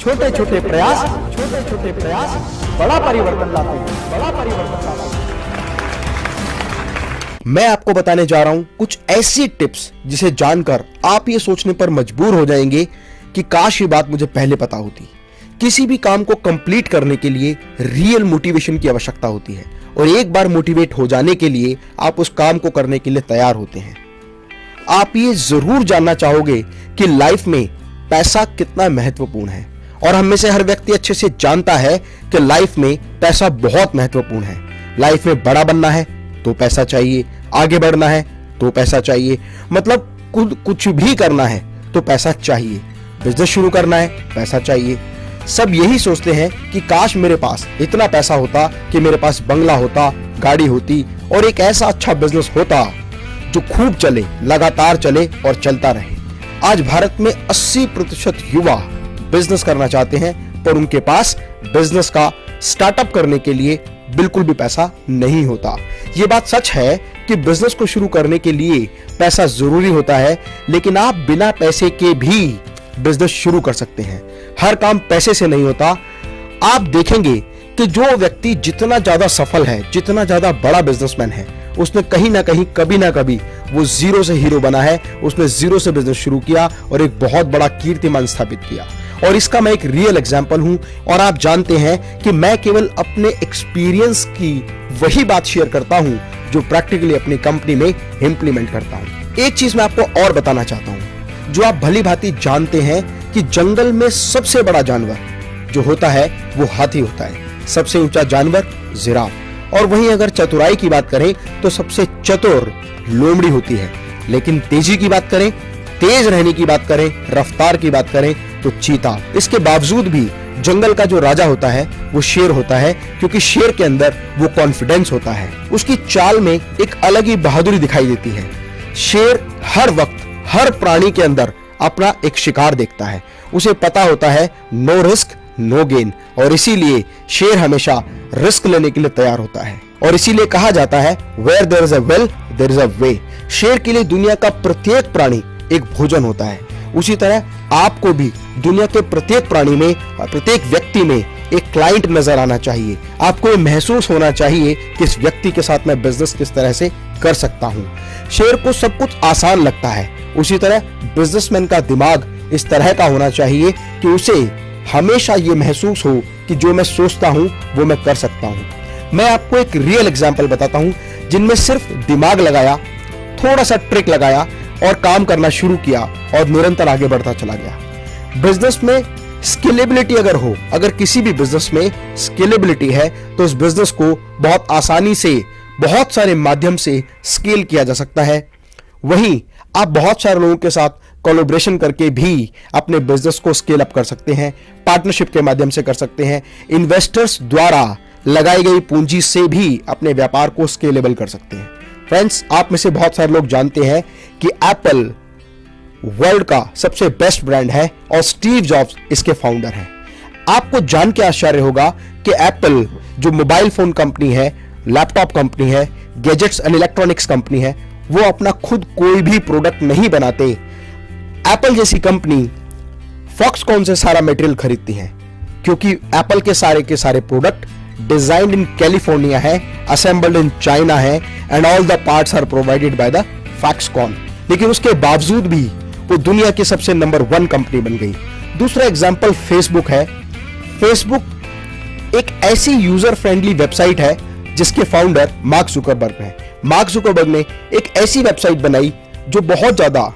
छोटे छोटे प्रयास बड़ा परिवर्तन लाते हैं। मैं आपको बताने जा रहा हूं कुछ ऐसी टिप्स जिसे जानकर आप ये सोचने पर मजबूर हो जाएंगे कि काश ये बात मुझे पहले पता होती। किसी भी काम को कंप्लीट करने के लिए रियल मोटिवेशन की आवश्यकता होती है और एक बार मोटिवेट हो जाने के लिए आप उस काम को करने के लिए तैयार होते हैं। आप ये जरूर जानना चाहोगे कि लाइफ में पैसा कितना महत्वपूर्ण है और हम में से हर व्यक्ति अच्छे से जानता है कि लाइफ में पैसा बहुत महत्वपूर्ण है। लाइफ में बड़ा बनना है तो पैसा चाहिए, आगे बढ़ना है तो पैसा चाहिए, मतलब कुछ भी करना है तो पैसा चाहिए, बिजनेस शुरू करना है पैसा चाहिए। सब यही सोचते हैं कि काश मेरे पास इतना पैसा होता कि मेरे पास बंगला होता, गाड़ी होती और एक ऐसा अच्छा बिजनेस होता जो खूब चले, लगातार चले और चलता रहे। आज भारत में 80% युवा बिजनेस करना चाहते हैं पर उनके पास बिजनेस का स्टार्टअप करने के लिए बिल्कुल भी पैसा नहीं होता। यह बात सच है कि बिजनेस को शुरू करने के लिए पैसा जरूरी होता है, लेकिन आप बिना पैसे के भी बिजनेस शुरू कर सकते हैं। हर काम पैसे से नहीं होता। आप देखेंगे कि जो व्यक्ति जितना ज्यादा सफल है, जितना ज्यादा बड़ा बिजनेसमैन है, उसने कहीं ना कहीं कभी ना कभी वो जीरो से हीरो बना है। उसने जीरो से बिजनेस शुरू किया और एक बहुत बड़ा कीर्तिमान स्थापित किया और इसका मैं एक रियल एग्जांपल हूं। और आप जानते हैं कि मैं केवल अपने एक्सपीरियंस की वही बात शेयर करता हूं जो प्रैक्टिकली अपनी कंपनी में इंप्लीमेंट करता हूं। एक चीज मैं आपको और बताना चाहता हूं जो आप भली भांति जानते हैं कि जंगल में सबसे बड़ा जानवर जो होता है वो हाथी होता है, सबसे ऊंचा जानवर जिराफ, और वहीं अगर चतुराई की बात करें तो सबसे चतुर लोमड़ी होती है। लेकिन तेजी की बात करें, तेज रहने की बात करें, रफ्तार की बात करें तो चीता। इसके बावजूद भी जंगल का जो राजा होता है वो शेर होता है, क्योंकि शेर के अंदर वो कॉन्फिडेंस होता है। उसकी चाल में एक अलग ही बहादुरी दिखाई देती है। शेर हर वक्त हर प्राणी के अंदर अपना एक शिकार देखता है। उसे पता होता है नो रिस्क नो गेन, और इसीलिए शेर हमेशा रिस्क लेने के लिए तैयार होता है। और इसीलिए कहा जाता है where there is a will there is a way. शेर के लिए दुनिया का प्रत्येक प्राणी एक भोजन होता है। उसी तरह आपको भी दुनिया के प्रत्येक प्राणी में, प्रत्येक व्यक्ति में एक क्लाइंट नजर आना चाहिए। आपको ये महसूस होना चाहिए कि इस व्यक्ति के साथ मैं बिजनेस किस तरह से कर सकता हूं। शेर को सब कुछ आसान लगता है, उसी तरह बिजनेसमैन का दिमाग इस तरह का होना चाहिए कि उसे हमेशा ये महसूस हो कि जो मैं सोचता हूं वो मैं कर सकता हूं। मैं आपको एक रियल एग्जांपल बताता हूं जिनमें सिर्फ दिमाग लगाया, थोड़ा सा ट्रिक लगाया और काम करना शुरू किया और निरंतर आगे बढ़ता चला गया। बिजनेस में स्केलेबिलिटी अगर हो, अगर किसी भी बिजनेस में स्केलेबिलिटी है तो उस बिजनेस को बहुत आसानी से बहुत सारे माध्यम से स्केल किया जा सकता है। वहीं आप बहुत सारे लोगों के साथ कोलैबोरेशन करके भी अपने बिजनेस को स्केल अप कर सकते हैं, पार्टनरशिप के माध्यम से कर सकते हैं, इन्वेस्टर्स द्वारा लगाई गई पूंजी से भी अपने व्यापार को स्केलेबल कर सकते हैं। फ्रेंड्स, आप में से बहुत सारे लोग जानते हैं कि एप्पल वर्ल्ड का सबसे बेस्ट ब्रांड है और स्टीव जॉब्स इसके फाउंडर हैं। आपको जान के आश्चर्य होगा कि एप्पल जो मोबाइल फोन कंपनी है, लैपटॉप कंपनी है, गैजेट्स एंड इलेक्ट्रॉनिक्स कंपनी है, वो अपना खुद कोई भी प्रोडक्ट नहीं बनाते। एप्पल जैसी कंपनी फॉक्सकॉन से सारा मटेरियल खरीदती है, क्योंकि एप्पल के सारे प्रोडक्ट डिजाइन्ड इन कैलिफोर्निया है, असेंबल्ड इन चाइना है and all the parts are provided by the Foxconn. लेकिन उसके बावजूद भी वो दुनिया की सबसे नंबर 1 कंपनी बन गई। दूसरा एग्जांपल फेसबुक है। फेसबुक एक ऐसी यूजर फ्रेंडली वेबसाइट है जिसके फाउंडर मार्क जुकरबर्ग हैं। मार्क जुकरबर्ग ने एक ऐसी वेबसाइट बनाई जो बहुत ज्यादा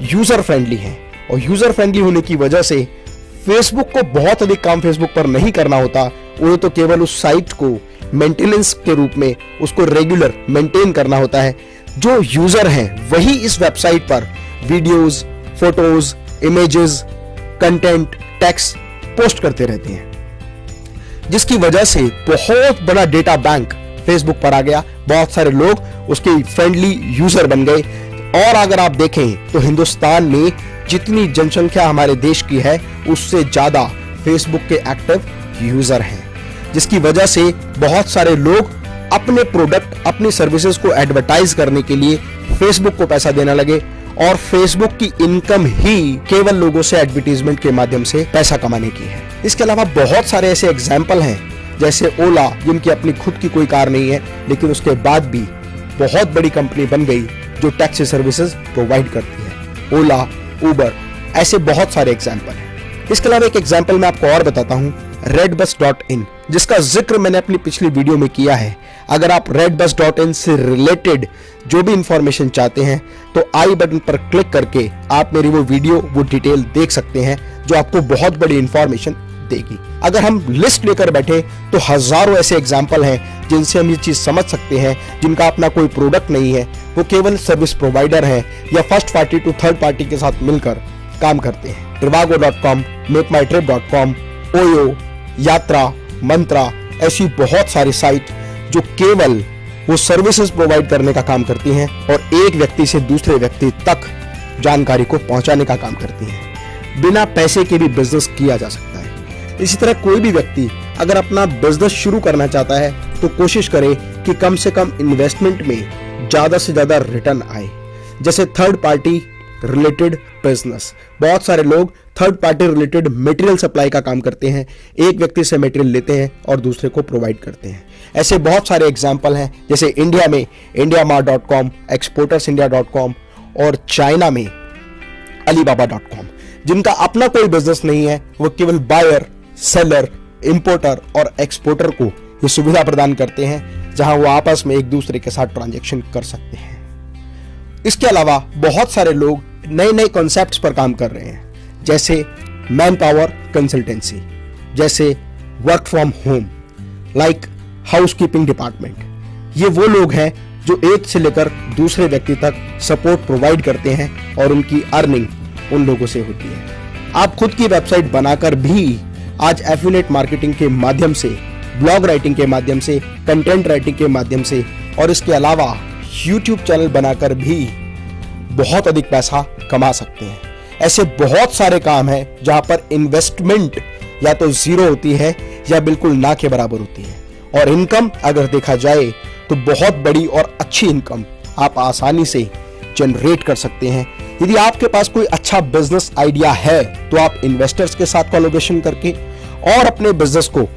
यूजर फ्रेंडली है, और यूजर फ्रेंडली होने की वजह से फेसबुक को बहुत अधिक काम फेसबुक पर नहीं करना होता। उन्हें तो केवल उस साइट को मेंटेनेंस के रूप में उसको रेगुलर मेंटेन करना होता है। जो यूजर हैं वही इस वेबसाइट पर videos, photos, images, content, text post करते रहते हैं, जिसकी वजह से बहुत बड़ा डेटा बैंक फेसबुक पर आ गया। बहुत सारे लोग उसके फ्रेंडली यूजर बन गए। और अगर आप देखें तो हिंदुस्तान में जितनी जनसंख्या हमारे देश की है उससे ज्यादा फेसबुक के एक्टिव यूजर हैं, जिसकी वजह से बहुत सारे लोग अपने प्रोडक्ट, अपनी सर्विसेज को एडवर्टाइज करने के लिए फेसबुक को पैसा देने लगे। और फेसबुक की इनकम ही केवल लोगों से एडवर्टीजमेंट के माध्यम से पैसा कमाने की है। इसके अलावा बहुत सारे ऐसे एग्जाम्पल हैं, जैसे ओला, जिनकी अपनी खुद की कोई कार नहीं है लेकिन उसके बाद भी बहुत बड़ी कंपनी बन गई जो टैक्सी सर्विसेज प्रोवाइड करती है। ओला, उबर, ऐसे बहुत सारे एग्जाम्पल हैं। इसके अलावा एक एग्जाम्पल मैं आपको और बताता हूं, redbus.in, जिसका जिक्र मैंने अपनी पिछली वीडियो में किया है। अगर आप redbus.in से रिलेटेड जो भी इंफॉर्मेशन चाहते हैं तो आई बटन पर क्लिक करके आप मेरी वो वीडियो, वो डिटेल देख सकते हैं, जो आपको बहुत बड़ी इंफॉर्मेशन देगी। अगर हम लिस्ट लेकर बैठे तो हजारों ऐसे एग्जाम्पल हैं जिनसे हम ये चीज समझ सकते हैं, जिनका अपना कोई प्रोडक्ट नहीं है, वो केवल सर्विस प्रोवाइडर हैं या first party to third party के साथ मिलकर काम करते हैं। trivago.com, makemytrip.com, ओयो, यात्रा, मंत्रा, ऐसी बहुत सारी साइट जो केवल वो सर्विसेज प्रोवाइड करने का काम करती हैं और एक व्यक्ति से दूसरे व्यक्ति तक जानकारी को पहुंचाने का काम करती हैं। बिना पैसे के भी बिजनेस किया जा सकता है। इसी तरह कोई भी व्यक्ति अगर अपना बिजनेस शुरू करना चाहता है तो कोशिश करे कि कम से कम इन्वेस्टमेंट में ज्यादा से ज्यादा रिटर्न आए। जैसे थर्ड पार्टी रिलेटेड बिजनेस, बहुत सारे लोग third party related material supply का काम करते हैं, एक व्यक्ति से मटेरियल लेते हैं और दूसरे को प्रोवाइड करते हैं। ऐसे बहुत सारे एग्जाम्पल हैं, जैसे इंडिया में indiamart.com, exportersindia.com और चाइना में alibaba.com, जिनका अपना कोई बिजनेस नहीं है, वो केवल बायर, सेलर, इंपोर्टर और एक्सपोर्टर को ये सुविधा प्रदान करते हैं जहां वो आपस में एक दूसरे के साथ ट्रांजैक्शन कर सकते हैं। इसके अलावा बहुत सारे लोग नए नए कॉन्सेप्ट्स पर काम कर रहे हैं, जैसे मैन पावर कंसल्टेंसी, जैसे work from home, like housekeeping department. ये वो लोग हैं जो एक से लेकर दूसरे व्यक्ति तक सपोर्ट प्रोवाइड करते हैं और उनकी अर्निंग उन लोगों से होती है। आप खुद की वेबसाइट बनाकर भी आज एफिलिएट मार्केटिंग के माध्यम से, ब्लॉग राइटिंग के माध्यम से, कंटेंट राइटिंग के माध्यम से और इसके अलावा यूट्यूब चैनल बनाकर भी बहुत अधिक पैसा कमा सकते हैं। ऐसे बहुत सारे काम हैं जहां पर इन्वेस्टमेंट या तो जीरो होती है या बिल्कुल ना के बराबर होती है, और इनकम अगर देखा जाए तो बहुत बड़ी और अच्छी इनकम आप आसानी से जनरेट कर सकते हैं। यदि आपके पास कोई अच्छा बिजनेस आइडिया है तो आप इन्वेस्टर्स के साथ कोलैबोरेशन करके और अपने बिजनेस को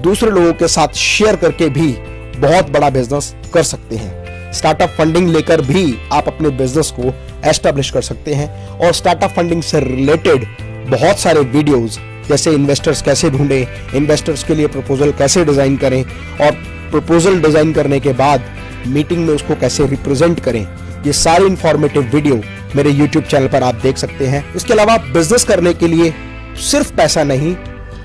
दूसरे लोगों के साथ शेयर करके भी बहुत बड़ा बिजनेस कर सकते हैं। स्टार्टअप फंडिंग लेकर भी आप अपने बिजनेस को एस्टैब्लिश कर सकते हैं और स्टार्टअप फंडिंग से रिलेटेड बहुत सारे वीडियोस, जैसे इन्वेस्टर्स कैसे ढूंढें, इन्वेस्टर्स के लिए प्रपोजल कैसे डिजाइन करें और प्रपोजल डिजाइन करने के बाद मीटिंग में उसको कैसे रिप्रेजेंट करें, ये सारी इंफॉर्मेटिव वीडियो मेरे यूट्यूब चैनल पर आप देख सकते हैं। इसके अलावा बिजनेस करने के लिए सिर्फ पैसा नहीं,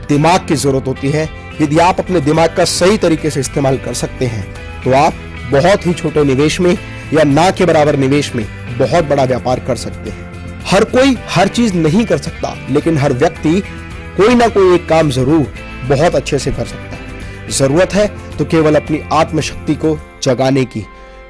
दिमाग की जरूरत होती है। यदि आप अपने दिमाग का सही तरीके से इस्तेमाल कर सकते हैं तो आप बहुत ही छोटे निवेश में या ना के बराबर निवेश में बहुत बड़ा व्यापार कर सकते हैं। हर कोई हर चीज नहीं कर सकता, लेकिन हर व्यक्ति कोई ना कोई एक काम जरूर बहुत अच्छे से कर सकता है। जरूरत है तो केवल अपनी आत्मशक्ति को जगाने की।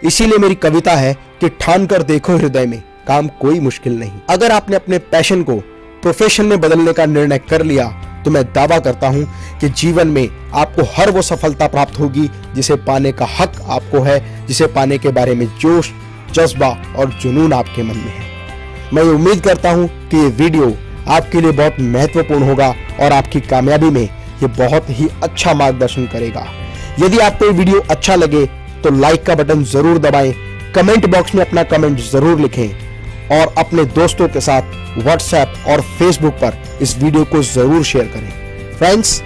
इसीलिए मेरी कविता है कि ठान कर देखो हृदय में, काम कोई मुश्किल नहीं। अगर आपने अपने पैशन को प्रोफेशन में बदलने का निर्णय कर लिया तो मैं दावा करता हूं कि जीवन में आपको हर वो सफलता प्राप्त होगी जिसे पाने का हक आपको है, जिसे पाने के बारे में जोश, जज्बा और जुनून आपके मन में है। मैं उम्मीद करता हूं कि ये वीडियो आपके लिए बहुत महत्वपूर्ण होगा और आपकी कामयाबी में ये बहुत ही अच्छा मार्गदर्शन करेगा। यदि आपको ये वीडियो अच्छा लगे तो लाइक का बटन जरूर दबाएं, कमेंट बॉक्स में अपना कमेंट जरूर लिखें और अपने दोस्तों के साथ व्हाट्सएप और फेसबुक पर इस वीडियो को जरूर शेयर करें। फ्रेंड्स,